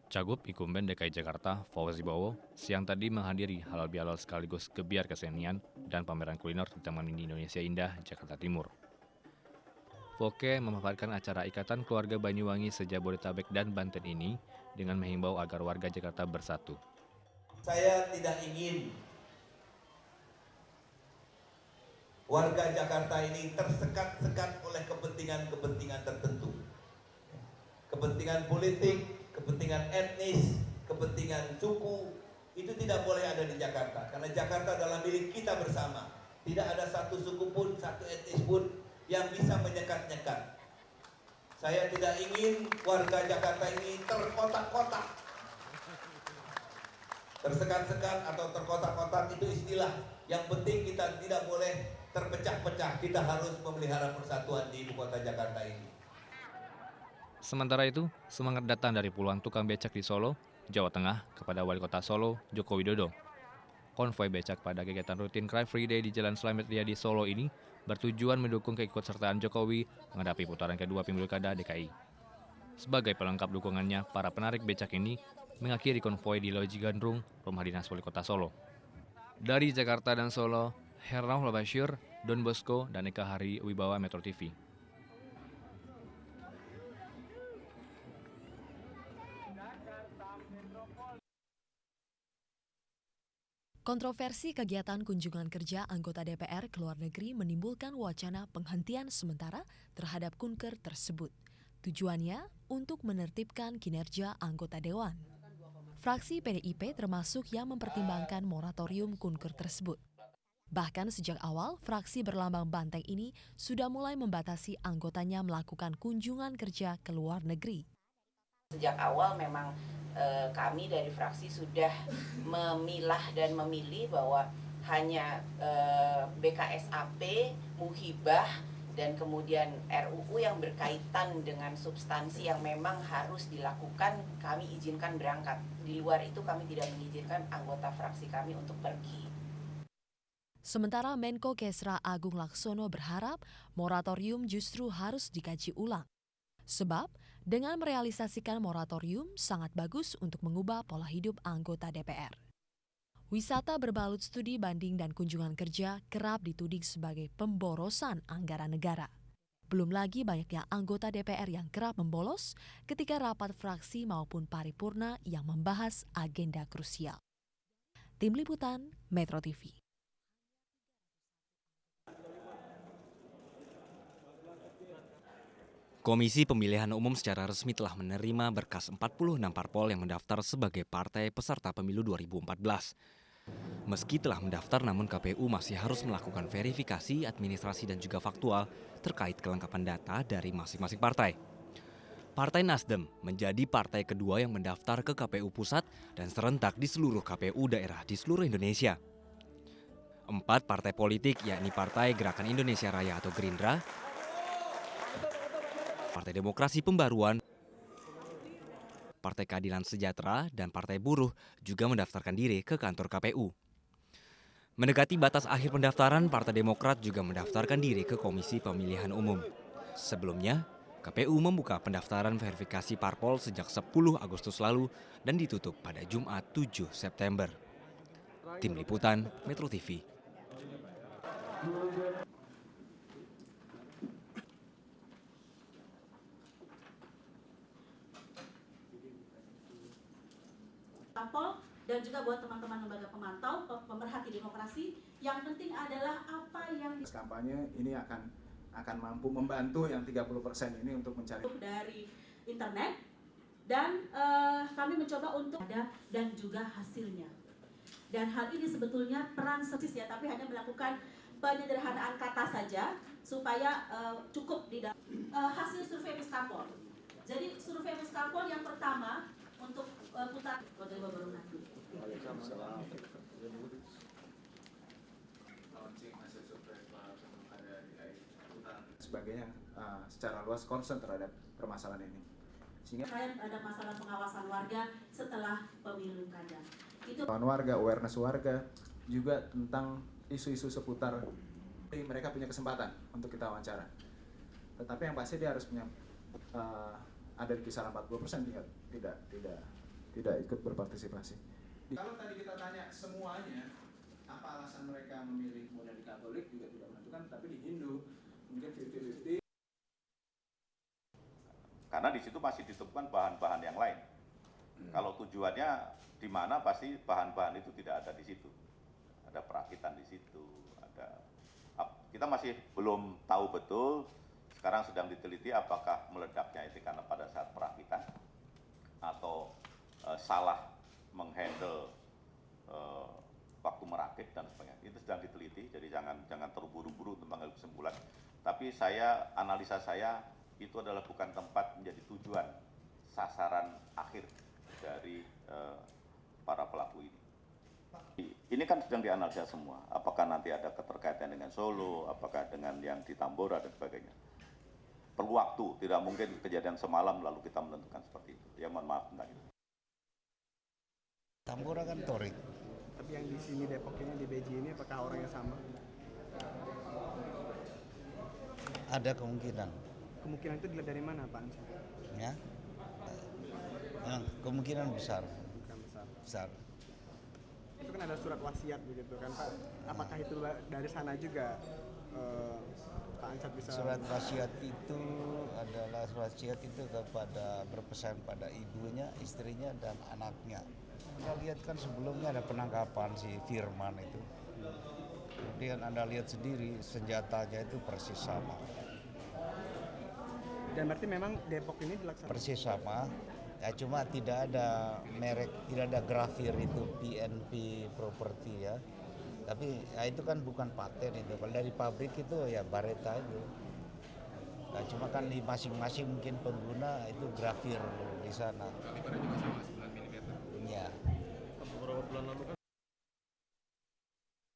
Cagup Incumbent DKI Jakarta, Fauzi Bowo, siang tadi menghadiri halal bihalal sekaligus gebiar kesenian dan pameran kuliner di Taman Mini Indonesia Indah, Jakarta Timur. Foke memanfaatkan acara Ikatan Keluarga Banyuwangi se-Jabodetabek dan Banten ini dengan menghimbau agar warga Jakarta bersatu. Saya tidak ingin warga Jakarta ini tersekat-sekat oleh kepentingan-kepentingan tertentu. Kepentingan politik, kepentingan etnis, kepentingan suku, itu tidak boleh ada di Jakarta. Karena Jakarta adalah milik kita bersama. Tidak ada satu suku pun, satu etnis pun yang bisa menyekat-nyekat. Saya tidak ingin warga Jakarta ini terkotak-kotak. Tersekat-sekat atau terkotak-kotak itu istilah. Yang penting kita tidak boleh terpecah-pecah. Kita harus memelihara persatuan di ibu kota Jakarta ini. Sementara itu, semangat datang dari puluhan tukang becak di Solo, Jawa Tengah kepada Wali Kota Solo, Joko Widodo. Konvoi becak pada kegiatan rutin Car Free Day di Jalan Slamet Riyadi Solo ini bertujuan mendukung keikutsertaan Jokowi menghadapi putaran kedua Pilkada DKI. Sebagai pelengkap dukungannya, para penarik becak ini mengakhiri konvoi di Loji Gandrung, rumah dinas Wali Kota Solo. Dari Jakarta dan Solo, Hernaul Bashir, Don Bosco, dan Eka Hari Wibawa Metro TV. Kontroversi kegiatan kunjungan kerja anggota DPR ke luar negeri menimbulkan wacana penghentian sementara terhadap kunker tersebut. Tujuannya untuk menertibkan kinerja anggota dewan. Fraksi PDIP termasuk yang mempertimbangkan moratorium kunker tersebut. Bahkan sejak awal, fraksi berlambang banteng ini sudah mulai membatasi anggotanya melakukan kunjungan kerja ke luar negeri. Sejak awal memang kami dari fraksi sudah memilah dan memilih bahwa hanya BKSAP, Muhibah, dan kemudian RUU yang berkaitan dengan substansi yang memang harus dilakukan kami izinkan berangkat. Di luar itu kami tidak mengizinkan anggota fraksi kami untuk pergi. Sementara Menko Kesra Agung Laksono berharap moratorium justru harus dikaji ulang. Sebab dengan merealisasikan moratorium sangat bagus untuk mengubah pola hidup anggota DPR. Wisata berbalut studi banding dan kunjungan kerja kerap dituding sebagai pemborosan anggaran negara. Belum lagi banyaknya anggota DPR yang kerap membolos ketika rapat fraksi maupun paripurna yang membahas agenda krusial. Tim Liputan, Metro TV. Komisi Pemilihan Umum secara resmi telah menerima berkas 46 parpol yang mendaftar sebagai partai peserta pemilu 2014. Meski telah mendaftar, namun KPU masih harus melakukan verifikasi, administrasi dan juga faktual terkait kelengkapan data dari masing-masing partai. Partai Nasdem menjadi partai kedua yang mendaftar ke KPU Pusat dan serentak di seluruh KPU daerah di seluruh Indonesia. 4 partai politik, yakni Partai Gerakan Indonesia Raya atau Gerindra, Partai Demokrasi Pembaruan, Partai Keadilan Sejahtera, dan Partai Buruh juga mendaftarkan diri ke kantor KPU. Mendekati batas akhir pendaftaran, Partai Demokrat juga mendaftarkan diri ke Komisi Pemilihan Umum. Sebelumnya, KPU membuka pendaftaran verifikasi parpol sejak 10 Agustus lalu dan ditutup pada Jumat 7 September. Tim Liputan, Metro TV. Parpol dan juga buat teman-teman lembaga pemantau, pemerhati demokrasi, yang penting adalah apa yang kampanye ini akan mampu membantu yang 30% ini untuk mencari dari internet dan kami mencoba untuk ada dan juga hasilnya. Dan hal ini sebetulnya peran servis ya, tapi hanya melakukan penyederhanaan kata saja supaya cukup di hasil survei Puskapol. Jadi survei Puskapol yang pertama untuk putar baru nanti. Sebagainya secara luas concern terhadap permasalahan ini. Sehingga ada masalah pengawasan warga setelah pemilu kada. Itu warga, awareness warga, juga tentang isu-isu seputar mereka punya kesempatan untuk kita wawancara. Tetapi yang pasti dia harus punya ada di kisaran 40%, tidak tidak ikut berpartisipasi. Kalau tadi kita tanya semuanya, apa alasan mereka memilih model di Katolik juga tidak menentukan, tapi di Hindu mungkin 50-50. Karena di situ masih ditemukan bahan-bahan yang lain. Kalau tujuannya di mana, pasti bahan-bahan itu tidak ada di situ. Ada perakitan di situ, kita masih belum tahu betul. Sekarang sedang diteliti apakah meledaknya itu karena pada saat perakitan atau salah menghandle waktu merakit dan sebagainya. Itu sedang diteliti, jadi jangan terburu-buru untuk mengambil kesimpulan. Tapi analisa saya itu adalah bukan tempat menjadi tujuan sasaran akhir dari para pelaku ini. Ini kan sedang dianalisa semua, apakah nanti ada keterkaitan dengan Solo, apakah dengan yang di Tambora dan sebagainya. Perlu waktu, tidak mungkin kejadian semalam lalu kita menentukan seperti itu. Ya mohon maaf tentang itu. Tambora kan Torik. Tapi yang di sini Depok ini, di Beji ini, apakah orangnya sama? Ada kemungkinan. Kemungkinan itu dilihat dari mana, Pak Ansar? Ya, kemungkinan besar. Bukan Besar. Itu kan ada surat wasiat begitu kan, Pak? Apakah itu dari sana juga Pak Ansar bisa? Surat wasiat itu adalah surat wasiat itu kepada berpesan pada ibunya, istrinya, dan anaknya. Anda lihat kan sebelumnya ada penangkapan si Firman itu. Kemudian Anda lihat sendiri senjatanya itu persis sama. Dan berarti memang Depok ini dilaksanakan? Persis sama, ya cuma tidak ada merek, tidak ada grafir itu PNP property ya. Tapi ya itu kan bukan paten itu, kalau dari pabrik itu ya Baretta itu. Nah, cuma kan di masing-masing mungkin pengguna itu grafir di sana. Kalibernya juga sama.